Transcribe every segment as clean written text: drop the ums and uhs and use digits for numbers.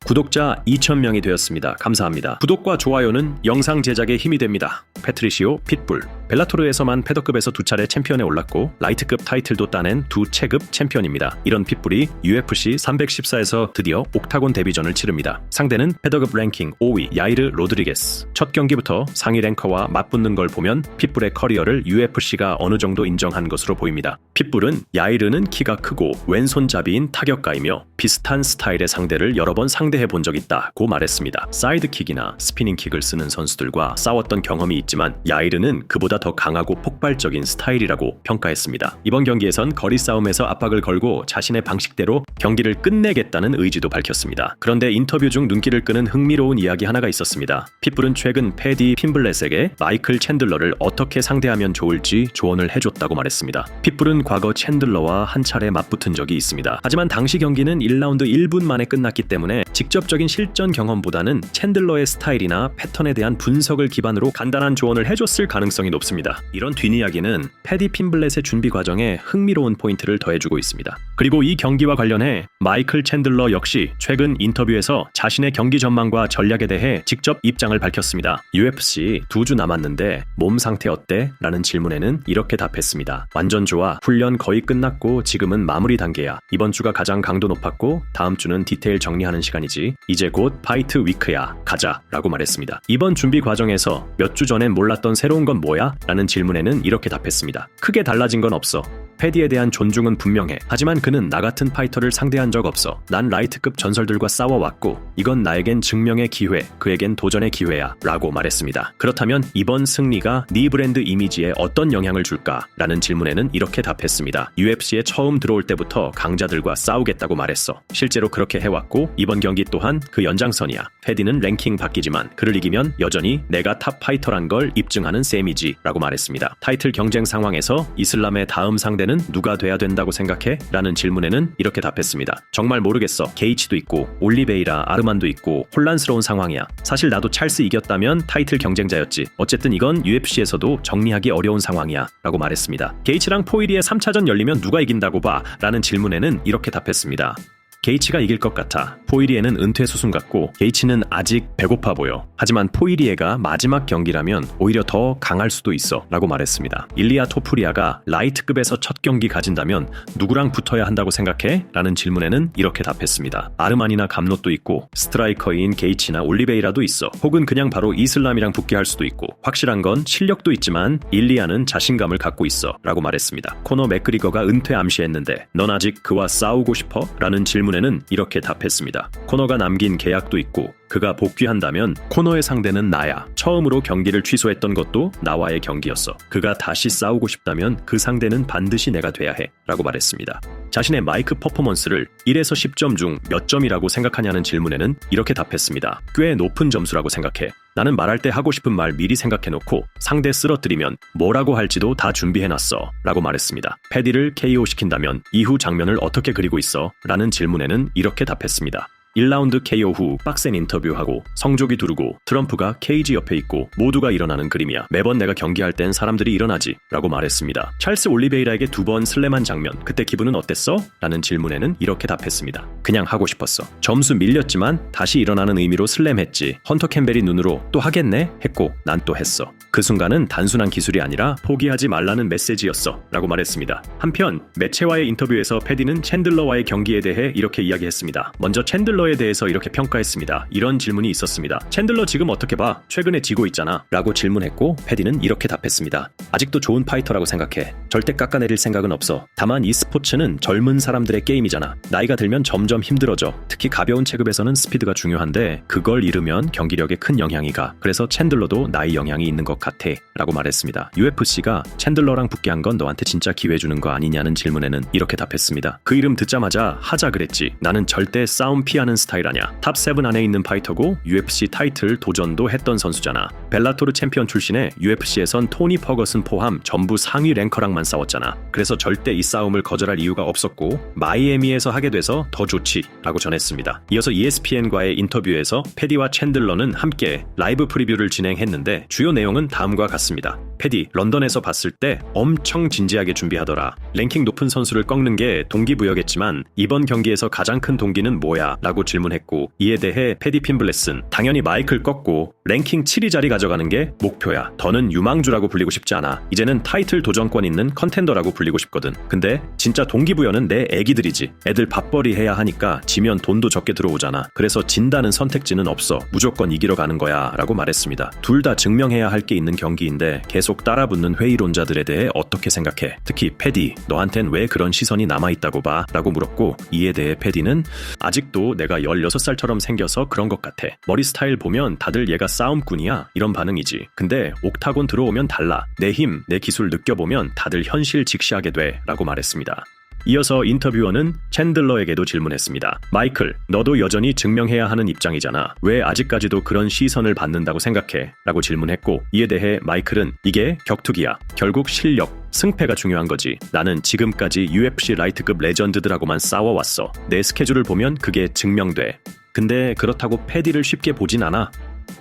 구독자 2,000명이 되었습니다. 감사합니다. 구독과 좋아요는 영상 제작에 힘이 됩니다. 패트리시오 핏불. 벨라토르에서만 패더급에서 2차례 챔피언에 올랐고 라이트급 타이틀도 따낸 두 체급 챔피언입니다. 이런 핏불이 UFC 314에서 드디어 옥타곤 데뷔전을 치릅니다. 상대는 패더급 랭킹 5위 야이르 로드리게스. 첫 경기부터 상위 랭커와 맞붙는 걸 보면 핏불의 커리어를 UFC가 어느 정도 인정한 것으로 보입니다. 핏불은 야이르는 키가 크고 왼손잡이인 타격가이며 비슷한 스타일의 상대를 여러 번 상대해 본 적 있다고 말했습니다. 사이드킥이나 스피닝킥을 쓰는 선수들과 싸웠던 경험이 있지만 야이르는 그보다 더 강하고 폭발적인 스타일이라고 평가했습니다. 이번 경기에선 거리 싸움에서 압박을 걸고 자신의 방식대로 경기를 끝내겠다는 의지도 밝혔습니다. 그런데 인터뷰 중 눈길을 끄는 흥미로운 이야기 하나가 있었습니다. 핏불은 최근 패디 핀블렛에게 마이클 챈들러를 어떻게 상대하면 좋을지 조언을 해줬다고 말했습니다. 핏불은 과거 챈들러와 한 차례 맞붙은 적이 있습니다. 하지만 당시 경기는 1라운드 1분 만에 끝났기 때문에 직접적인 실전 경험보다는 챈들러의 스타일이나 패턴에 대한 분석을 기반으로 간단한 조언을 해줬을 가능성이 높습니다. 이런 뒷이야기는 패디 핀블렛의 준비 과정에 흥미로운 포인트를 더해주고 있습니다. 그리고 이 경기와 관련해 마이클 챈들러 역시 최근 인터뷰에서 자신의 경기 전망과 전략에 대해 직접 입장을 밝혔습니다. UFC 2주 남았는데 몸 상태 어때? 라는 질문에는 이렇게 답했습니다. 완전 좋아. 훈련 거의 끝났고 지금은 마무리 단계야. 이번 주가 가장 강도 높았고 다음 주는 디테일 정리하는 시간이지. 이제 곧 파이트 위크야. 가자. 라고 말했습니다. 이번 준비 과정에서 몇 주 전엔 몰랐던 새로운 건 뭐야? 라는 질문에는 이렇게 답했습니다. 크게 달라진 건 없어. 패디에 대한 존중은 분명해. 하지만 그는 나 같은 파이터를 상대한 적 없어. 난 라이트급 전설들과 싸워왔고 이건 나에겐 증명의 기회, 그에겐 도전의 기회야 라고 말했습니다. 그렇다면 이번 승리가 네 브랜드 이미지에 어떤 영향을 줄까? 라는 질문에는 이렇게 답했습니다. UFC에 처음 들어올 때부터 강자들과 싸우겠다고 말했어. 실제로 그렇게 해왔고 이번 경기 또한 그 연장선이야. 패디는 랭킹 바뀌지만 그를 이기면 여전히 내가 탑 파이터란 걸 입증하는 셈이지 라고 말했습니다. 타이틀 경쟁 상황에서 이슬람의 다음 상대는 누가 돼야 된다고 생각해? 라는 질문에는 이렇게 답했습니다. 정말 모르겠어. 게이치도 있고 올리베이라, 아르만도 있고 혼란스러운 상황이야. 사실 나도 찰스 이겼다면 타이틀 경쟁자였지. 어쨌든 이건 UFC에서도 정리하기 어려운 상황이야 라고 말했습니다. 게이치랑 포이리의 3차전 열리면 누가 이긴다고 봐? 라는 질문에는 이렇게 답했습니다. 게이치가 이길 것 같아. 포이리에는 은퇴 수순 같고 게이치는 아직 배고파 보여. 하지만 포이리에가 마지막 경기라면 오히려 더 강할 수도 있어 라고 말했습니다. 일리아 토푸리아가 라이트급에서 첫 경기 가진다면 누구랑 붙어야 한다고 생각해? 라는 질문에는 이렇게 답했습니다. 아르만이나 감롯도 있고 스트라이커인 게이치나 올리베이라도 있어. 혹은 그냥 바로 이슬람이랑 붙게 할 수도 있고 확실한 건 실력도 있지만 일리아는 자신감을 갖고 있어 라고 말했습니다. 코너 맥그리거가 은퇴 암시했는데 넌 아직 그와 싸우고 싶어? 라는 질문에는 이렇게 답했습니다. 코너가 남긴 계약도 있고 그가 복귀한다면 코너의 상대는 나야. 처음으로 경기를 취소했던 것도 나와의 경기였어. 그가 다시 싸우고 싶다면 그 상대는 반드시 내가 돼야 해 라고 말했습니다. 자신의 마이크 퍼포먼스를 1에서 10점 중 몇 점이라고 생각하냐는 질문에는 이렇게 답했습니다. 꽤 높은 점수라고 생각해. 나는 말할 때 하고 싶은 말 미리 생각해놓고 상대 쓰러뜨리면 뭐라고 할지도 다 준비해놨어 라고 말했습니다. 패디를 KO 시킨다면 이후 장면을 어떻게 그리고 있어? 라는 질문에는 이렇게 답했습니다. 1라운드 KO 후 빡센 인터뷰하고 성조기 두르고 트럼프가 케이지 옆에 있고 모두가 일어나는 그림이야. 매번 내가 경기할 땐 사람들이 일어나지 라고 말했습니다. 찰스 올리베이라에게 2번 슬램한 장면 그때 기분은 어땠어? 라는 질문에는 이렇게 답했습니다. 그냥 하고 싶었어. 점수 밀렸지만 다시 일어나는 의미로 슬램했지. 헌터 캠벨이 눈으로 또 하겠네? 했고 난 또 했어. 그 순간은 단순한 기술이 아니라 포기하지 말라는 메시지였어 라고 말했습니다. 한편 매체와의 인터뷰에서 패디는 챈들러와의 경기에 대해 이렇게 이야기했습니다. 먼저 챈들러에 대해서 이렇게 평가했습니다. 이런 질문이 있었습니다. 챈들러 지금 어떻게 봐? 최근에 지고 있잖아 라고 질문했고 패디는 이렇게 답했습니다. 아직도 좋은 파이터라고 생각해. 절대 깎아내릴 생각은 없어. 다만 이 스포츠는 젊은 사람들의 게임이잖아. 나이가 들면 점점 힘들어져. 특히 가벼운 체급에서는 스피드가 중요한데 그걸 잃으면 경기력에 큰 영향이 가. 그래서 챈들러도 나이 영향이 있는 것 같아 라고 말했습니다. UFC가 챈들러랑 붙게 한 건 너한테 진짜 기회 주는 거 아니냐는 질문에는 이렇게 답했습니다. 그 이름 듣자마자 하자 그랬지. 나는 절대 싸움 피하는 스타일 아냐. 탑 7 안에 있는 파이터고 UFC 타이틀 도전도 했던 선수잖아. 벨라토르 챔피언 출신에 UFC에선 토니 퍼거슨 포함 전부 상위 랭커랑만 싸웠잖아. 그래서 절대 이 싸움을 거절할 이유가 없었고 마이애미에서 하게 돼서 더 좋지 라고 전했습니다. 이어서 ESPN과의 인터뷰에서 패디와 챈들러는 함께 라이브 프리뷰를 진행했는데 주요 내용은 다음과 같습니다. 패디, 런던에서 봤을 때 엄청 진지하게 준비하더라. 랭킹 높은 선수를 꺾는 게 동기부여겠지만 이번 경기에서 가장 큰 동기는 뭐야? 라고 질문했고, 이에 대해 패디 핀블렛은 당연히 마이클 꺾고 랭킹 7위 자리 가져가는 게 목표야. 더는 유망주라고 불리고 싶지 않아. 이제는 타이틀 도전권 있는 컨텐더라고 불리고 싶거든. 근데 진짜 동기부여는 내 애기들이지. 애들 밥벌이 해야 하니까 지면 돈도 적게 들어오잖아. 그래서 진다는 선택지는 없어. 무조건 이기러 가는 거야. 라고 말했습니다. 둘 다 증명해야 할 게 있는 경기인데 계속 따라붙는 회의론자들에 대해 어떻게 생각해? 특히 패디, 너한텐 왜 그런 시선이 남아있다고 봐? 라고 물었고, 이에 대해 패디는 아직도 내가 16살처럼 생겨서 그런 것 같아. 머리 스타일 보면 다들 얘가 싸움꾼이야. 이런 반응이지. 근데 옥타곤 들어오면 달라. 내 힘, 내 기술 느껴보면 다들 현실 직시하게 돼. 라고 말했습니다. 이어서 인터뷰어는 챈들러에게도 질문했습니다. 마이클, 너도 여전히 증명해야 하는 입장이잖아. 왜 아직까지도 그런 시선을 받는다고 생각해? 라고 질문했고, 이에 대해 마이클은 이게 격투기야. 결국 실력, 승패가 중요한 거지. 나는 지금까지 UFC 라이트급 레전드들하고만 싸워왔어. 내 스케줄을 보면 그게 증명돼. 근데 그렇다고 패디를 쉽게 보진 않아.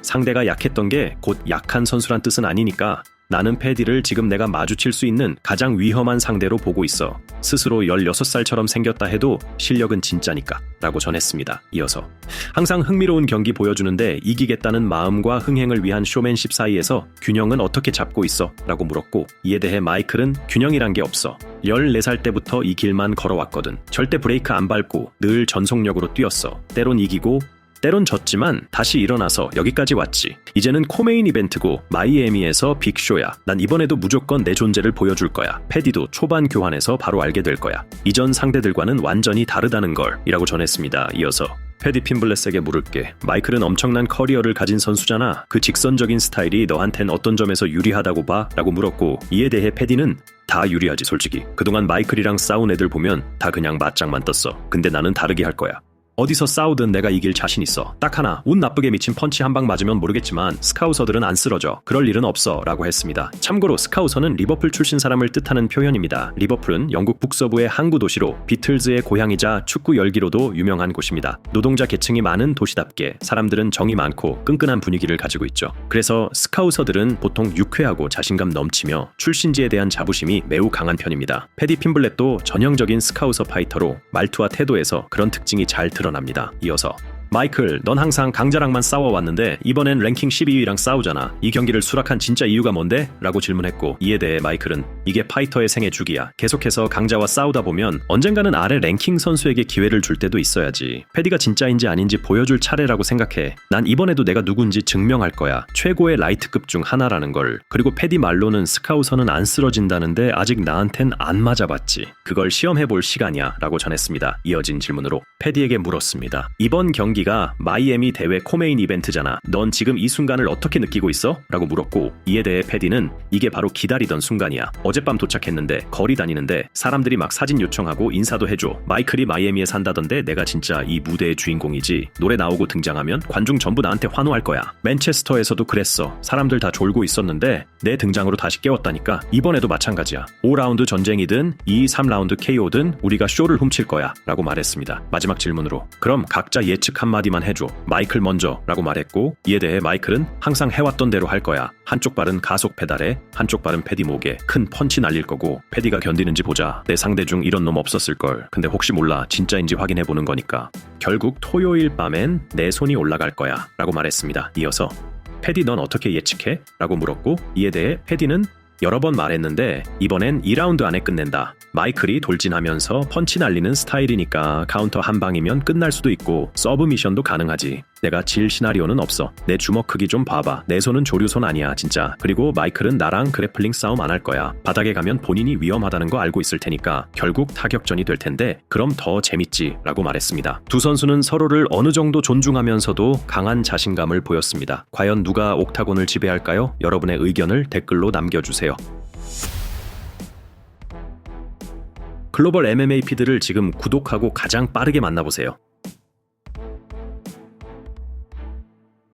상대가 약했던 게 곧 약한 선수란 뜻은 아니니까 나는 패디를 지금 내가 마주칠 수 있는 가장 위험한 상대로 보고 있어. 스스로 16살처럼 생겼다 해도 실력은 진짜니까 라고 전했습니다. 이어서 항상 흥미로운 경기 보여주는데 이기겠다는 마음과 흥행을 위한 쇼맨십 사이에서 균형은 어떻게 잡고 있어? 라고 물었고, 이에 대해 마이클은 균형이란 게 없어. 14살 때부터 이 길만 걸어왔거든. 절대 브레이크 안 밟고 늘 전속력으로 뛰었어. 때론 이기고 때론 졌지만 다시 일어나서 여기까지 왔지. 이제는 코메인 이벤트고 마이애미에서 빅쇼야. 난 이번에도 무조건 내 존재를 보여줄 거야. 패디도 초반 교환에서 바로 알게 될 거야. 이전 상대들과는 완전히 다르다는 걸 이라고 전했습니다. 이어서 패디 핀블렛에게 물을게. 마이클은 엄청난 커리어를 가진 선수잖아. 그 직선적인 스타일이 너한텐 어떤 점에서 유리하다고 봐? 라고 물었고, 이에 대해 패디는 다 유리하지 솔직히. 그동안 마이클이랑 싸운 애들 보면 다 그냥 맞짱만 떴어. 근데 나는 다르게 할 거야. 어디서 싸우든 내가 이길 자신 있어. 딱 하나, 운 나쁘게 미친 펀치 한 방 맞으면 모르겠지만 스카우서들은 안 쓰러져. 그럴 일은 없어. 라고 했습니다. 참고로 스카우서는 리버풀 출신 사람을 뜻하는 표현입니다. 리버풀은 영국 북서부의 항구 도시로 비틀즈의 고향이자 축구 열기로도 유명한 곳입니다. 노동자 계층이 많은 도시답게 사람들은 정이 많고 끈끈한 분위기를 가지고 있죠. 그래서 스카우서들은 보통 유쾌하고 자신감 넘치며 출신지에 대한 자부심이 매우 강한 편입니다. 패디 핀블렛도 전형적인 스카우서 파이터로 말투와 태도에서 그런 특징이 잘 드러납니다. 이어서 마이클, 넌 항상 강자랑만 싸워왔는데 이번엔 랭킹 12위랑 싸우잖아. 이 경기를 수락한 진짜 이유가 뭔데? 라고 질문했고, 이에 대해 마이클은 이게 파이터의 생애 주기야. 계속해서 강자와 싸우다 보면 언젠가는 아래 랭킹 선수에게 기회를 줄 때도 있어야지. 패디가 진짜인지 아닌지 보여줄 차례라고 생각해. 난 이번에도 내가 누군지 증명할 거야. 최고의 라이트급 중 하나라는 걸. 그리고 패디 말로는 스카우서는 안 쓰러진다는데 아직 나한텐 안 맞아봤지. 그걸 시험해볼 시간이야. 라고 전했습니다. 이어진 질문으로 패디에게 물었습니다. 이번 경기가 마이애미 대회 코메인 이벤트잖아. 넌 지금 이 순간을 어떻게 느끼고 있어? 라고 물었고, 이에 대해 패디는 이게 바로 기다리던 순간이야. 어젯밤 도착했는데 거리 다니는데 사람들이 막 사진 요청하고 인사도 해줘. 마이클이 마이애미에 산다던데 내가 진짜 이 무대의 주인공이지. 노래 나오고 등장하면 관중 전부 나한테 환호할 거야. 맨체스터에서도 그랬어. 사람들 다 졸고 있었는데 내 등장으로 다시 깨웠다니까. 이번에도 마찬가지야. 5라운드 전쟁이든 2, 3라운드 KO든 우리가 쇼를 훔칠 거야. 라고 말했습니다. 마지막 질문으로 그럼 각자 예측 한마디만 해줘. 마이클 먼저 라고 말했고, 이에 대해 마이클은 항상 해왔던 대로 할 거야. 한쪽 발은 가속 페달에 한쪽 발은 패디 목에 큰 펀치 날릴 거고 패디가 견디는지 보자. 내 상대 중 이런 놈 없었을걸. 근데 혹시 몰라. 진짜인지 확인해보는 거니까. 결국 토요일 밤엔 내 손이 올라갈 거야. 라고 말했습니다. 이어서 패디 넌 어떻게 예측해? 라고 물었고, 이에 대해 패디는 여러 번 말했는데 이번엔 2라운드 안에 끝낸다. 마이클이 돌진하면서 펀치 날리는 스타일이니까 카운터 한 방이면 끝날 수도 있고 서브 미션도 가능하지. 내가 질 시나리오는 없어. 내 주먹 크기 좀 봐봐. 내 손은 조류손 아니야 진짜. 그리고 마이클은 나랑 그래플링 싸움 안 할 거야. 바닥에 가면 본인이 위험하다는 거 알고 있을 테니까 결국 타격전이 될 텐데 그럼 더 재밌지 라고 말했습니다. 두 선수는 서로를 어느 정도 존중하면서도 강한 자신감을 보였습니다. 과연 누가 옥타곤을 지배할까요? 여러분의 의견을 댓글로 남겨주세요. 글로벌 MMA 피드를 지금 구독하고 가장 빠르게 만나보세요.